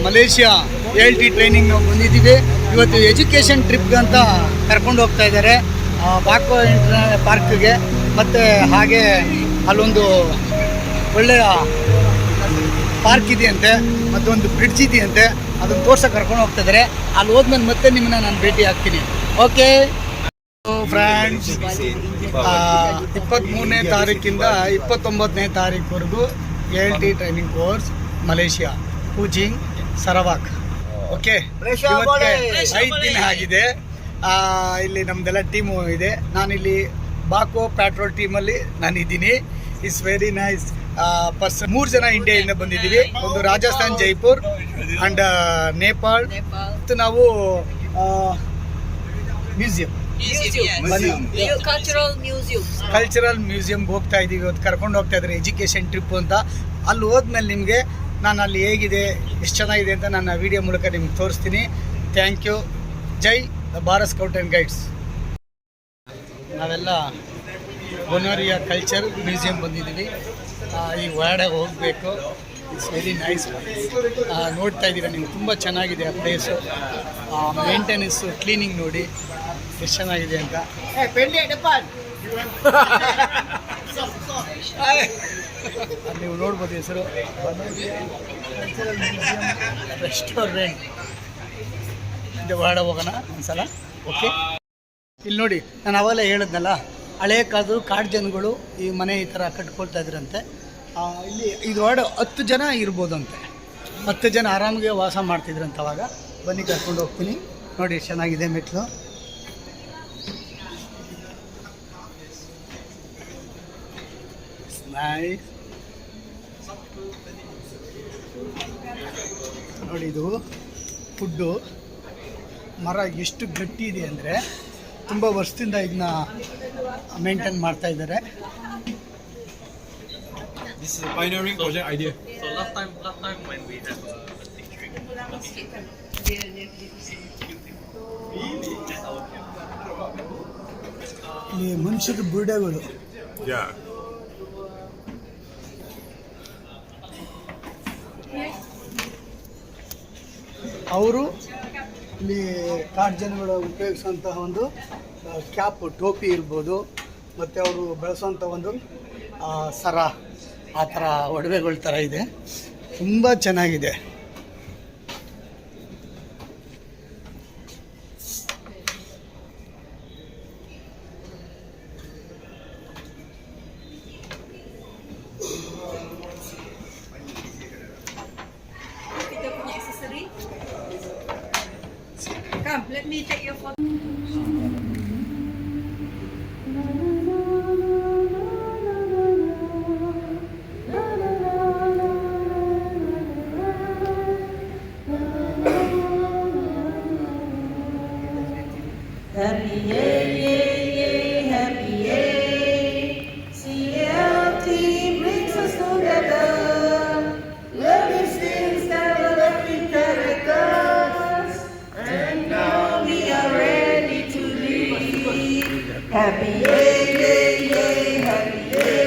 Malaysia ALT training ನಾವು ಬಂದಿದ್ದೀವಿ. ಇವತ್ತು ಎಜುಕೇಷನ್ ಟ್ರಿಪ್ಗಂತ ಕರ್ಕೊಂಡು ಹೋಗ್ತಾ ಇದ್ದಾರೆ ಬಾಕೋ ಪಾರ್ಕ್ಗೆ. ಮತ್ತು ಹಾಗೆ ಅಲ್ಲೊಂದು ಒಳ್ಳೆಯ ಪಾರ್ಕ್ ಇದೆಯಂತೆ, ಮತ್ತೊಂದು ಬ್ರಿಡ್ಜ್ ಇದೆಯಂತೆ, ಅದನ್ನು ತೋರ್ಸೋಕೆ ಕರ್ಕೊಂಡು ಹೋಗ್ತಾ ಇದ್ದಾರೆ. ಅಲ್ಲಿ ಹೋದ್ಮೇಲೆ ಮತ್ತೆ ನಿಮ್ಮನ್ನ ನಾನು ಭೇಟಿ ಆಗ್ತೀನಿ. ಓಕೆ ಫ್ರೆಂಡ್ಸ್, 23ನೇ ತಾರೀಕಿಂದ 29ನೇ ತಾರೀಕುವರೆಗೂ ALT training course Malaysia Kuching Sarawak. Okay, 5 ದಿನ ಆಗಿದೆ. ಇಲ್ಲಿ ನಮ್ದೆಲ್ಲ ಟೀಮು ಇದೆ. ನಾನಿಲ್ಲಿ ಬಾಕೋ ಪ್ಯಾಟ್ರೋಲ್ ಟೀಮಲ್ಲಿ ನಾನಿದ್ದೀನಿ. It's very nice person. 3 ಜನ ಇಂಡಿಯಾದಿಂದ ಬಂದಿದ್ದೀವಿ. ಒಂದು ರಾಜಸ್ಥಾನ್, ಜೈಪುರ್ ಆ್ಯಂಡ್ ನೇಪಾಳ್. ಮತ್ತು ನಾವು ಕಲ್ಚರಲ್ ಮ್ಯೂಸಿಯಂಗೆ ಹೋಗ್ತಾ ಇದ್ದೀವಿ. ಇವತ್ತು ಕರ್ಕೊಂಡು ಹೋಗ್ತಾ ಇದ್ದಾರೆ ಎಜುಕೇಷನ್ ಟ್ರಿಪ್ ಅಂತ. ಅಲ್ಲಿ ಹೋದ್ಮೇಲೆ ನಿಮಗೆ ನಾನು ಅಲ್ಲಿ ಹೇಗಿದೆ, ಎಷ್ಟು ಚೆನ್ನಾಗಿದೆ ಅಂತ ನನ್ನ ವಿಡಿಯೋ ಮೂಲಕ ನಿಮ್ಗೆ ತೋರಿಸ್ತೀನಿ. Thank you. ಜೈ the Bharat scout and guides. ನಾವೆಲ್ಲ ಬೊನೋರಿಯಾ ಕಲ್ಚರ್ ಮ್ಯೂಸಿಯಂ ಬಂದಿದ್ದೀವಿ. ಈ ಒಳಗಡೆ ಹೋಗಬೇಕು. It's very nice. ನೋಡ್ತಾ ಇದ್ದೀರಾ ನೀವು, ತುಂಬ ಚೆನ್ನಾಗಿದೆ ಆ ಪ್ಲೇಸು. ಮೇಂಟೆನೆನ್ಸು, ಕ್ಲೀನಿಂಗ್ ನೋಡಿ ಎಷ್ಟು ಚೆನ್ನಾಗಿದೆ ಅಂತ. ನೀವು ನೋಡ್ಬೋದು ಹೆಸರು ಕಲ್ಚರಲ್ ಮ್ಯೂಸಿಯಂ ರೆಸ್ಟೋರೆಂಟ್. ಇದು ಹೊರಗಡೆ ಹೋಗೋಣ ಒಂದ್ಸಲ. ಓಕೆ, ಇಲ್ಲಿ ನೋಡಿ, ನಾನು ಅವಾಗಲೇ ಹೇಳಿದ್ನಲ್ಲ, ಹಳೆ ಕಾಲದ ಕಾಡು ಜನಗಳು ಈ ಮನೆ ಈ ಥರ ಕಟ್ಕೊಳ್ತಾ ಇದ್ರಂತೆ. ಇಲ್ಲಿ ಇದು ಹೊರಡೆ 10 ಜನ ಇರ್ಬೋದಂತೆ. 10 ಜನ ಆರಾಮಾಗಿ ವಾಸ ಮಾಡ್ತಿದ್ರಂತೆ ಅವಾಗ. ಬನ್ನಿ ಕರ್ಕೊಂಡು ಹೋಗ್ತೀನಿ. ನೋಡಿ ಎಷ್ಟು ಚೆನ್ನಾಗಿದೆ ಮೆಟ್ಲು. ನೈಸ್. ನೋಡಿ, ಇದು ಫುಡ್ಡು. ಮರ ಎಷ್ಟು ಗಟ್ಟಿ ಇದೆ ಅಂದರೆ ತುಂಬ ವರ್ಷದಿಂದ ಇದನ್ನ ಮೇಂಟೈನ್ ಮಾಡ್ತಾ ಇದ್ದಾರೆ. This is a pioneering project idea. So last time when we had district. ಇಲ್ಲಿ ಮನುಷ್ಯರ ಬುರುಡೆಗಳು. Yeah. ಅವರು ಇಲ್ಲಿ ಕಾಡು ಜನಗಳು ಉಪಯೋಗಿಸುವಂತಹ ಒಂದು ಕ್ಯಾಪ್, ಟೋಪಿ ಇರ್ಬೋದು, ಮತ್ತು ಅವರು ಬೆಳೆಸೋಂಥ ಒಂದು ಸರ, ಆ ಥರ ಒಡವೆಗಳ ಥರ ಇದೆ. ತುಂಬ ಚೆನ್ನಾಗಿದೆ. Come, let me take your photo. Happy yay, yay, yay, happy yay. CLT brings us together. Loving things that are loving characters. And now we are ready to leave. Happy yay, yay, yay, happy yay.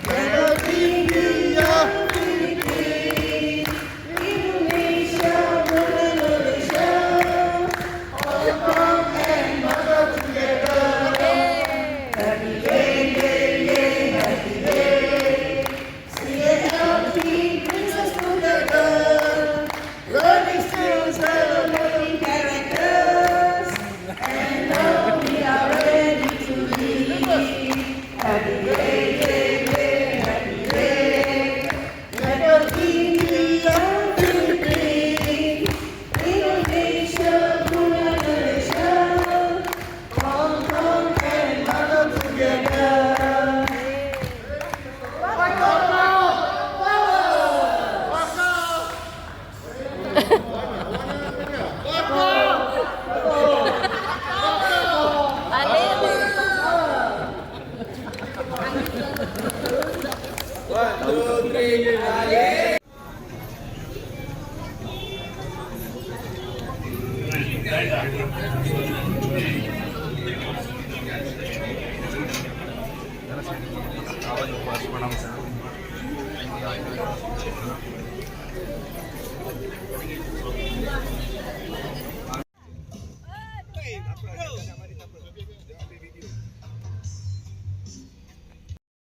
Welcome to your Philippines, Indonesia, Malaysia. All come and mother together. Happy yay, yay, yay, happy yay. CLT brings us together. Loving skills that are loving characters. And now we are ready to leave. Happy yay, yay, yay, happy yay. Let us be to your Philippines, Indonesia, Malaysia. Hong Kong and mother together.